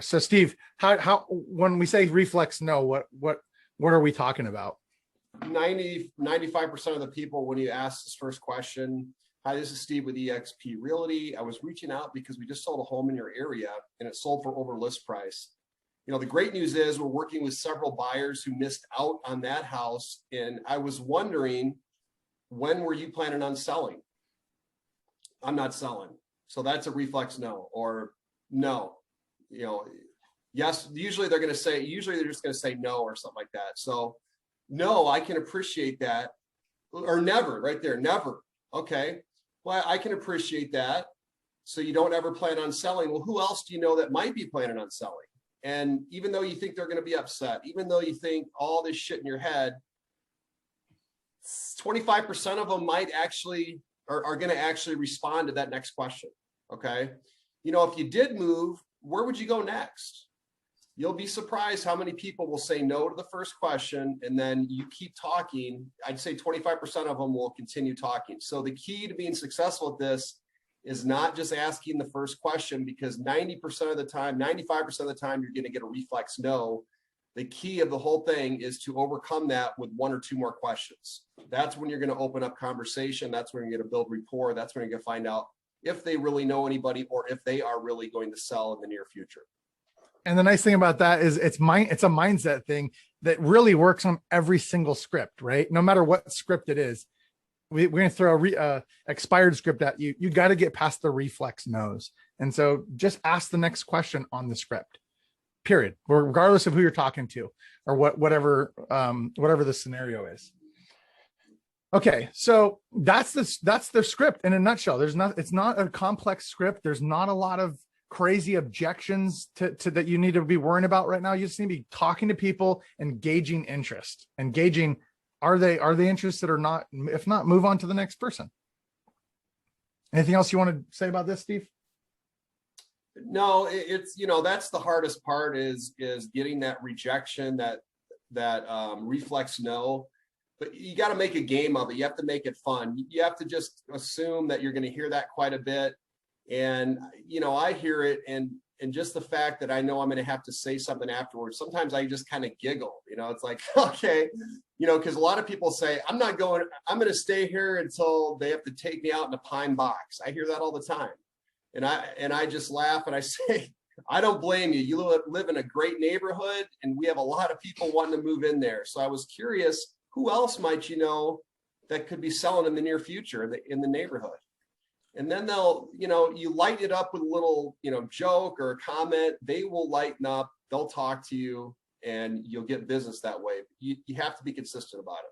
So Steve, how when we say reflex no, what are we talking about? 95% of the people, when you ask this first question, hi, this is Steve with eXp Realty. I was reaching out because we just sold a home in your area and it sold for over list price. You know, the great news is we're working with several buyers who missed out on that house. And I was wondering, when were you planning on selling? I'm not selling. So that's a reflex no, or no. You know, yes, usually they're just going to say no or something like that. So no, I can appreciate that. Or never, right there, never. Okay, well, I can appreciate that. So you don't ever plan on selling. Well, who else do you know that might be planning on selling? And even though you think they're going to be upset, even though you think all this shit in your head, 25% of them might actually are going to actually respond to that next question. Okay, you know, if you did move, where would you go next? You'll be surprised how many people will say no to the first question, and then you keep talking. I'd say 25% of them will continue talking. So the key to being successful at this is not just asking the first question, because 90% of the time, 95% of the time, you're going to get a reflex no. The key of the whole thing is to overcome that with one or two more questions. That's when you're going to open up conversation. That's when you're going to build rapport. That's when you're going to find out if they really know anybody or if they are really going to sell in the near future. And the nice thing about that is it's a mindset thing that really works on every single script, right? No matter what script it is, we're going to throw a expired script at you. You got to get past the reflex no's. And so just ask the next question on the script, period, regardless of who you're talking to or whatever the scenario is. Okay, so that's the script in a nutshell. It's not a complex script. There's not a lot of crazy objections to that you need to be worrying about right now. You just need to be talking to people, engaging interest, are they interested or not? If not, move on to the next person. Anything else you want to say about this, Steve? No, it's, you know, that's the hardest part is getting that rejection, that reflex no. But you got to make a game of it. You have to make it fun. You have to just assume that you're going to hear that quite a bit. And, you know, I hear it, and just the fact that I know I'm going to have to say something afterwards, sometimes I just kind of giggle, you know, it's like, okay, you know, because a lot of people say, I'm going to stay here until they have to take me out in a pine box. I hear that all the time. And I just laugh and I say, I don't blame you. You live in a great neighborhood and we have a lot of people wanting to move in there. So I was curious, who else might you know that could be selling in the near future in the neighborhood? And then they'll, you know, you light it up with a little, you know, joke or a comment. They will lighten up. They'll talk to you and you'll get business that way. You have to be consistent about it.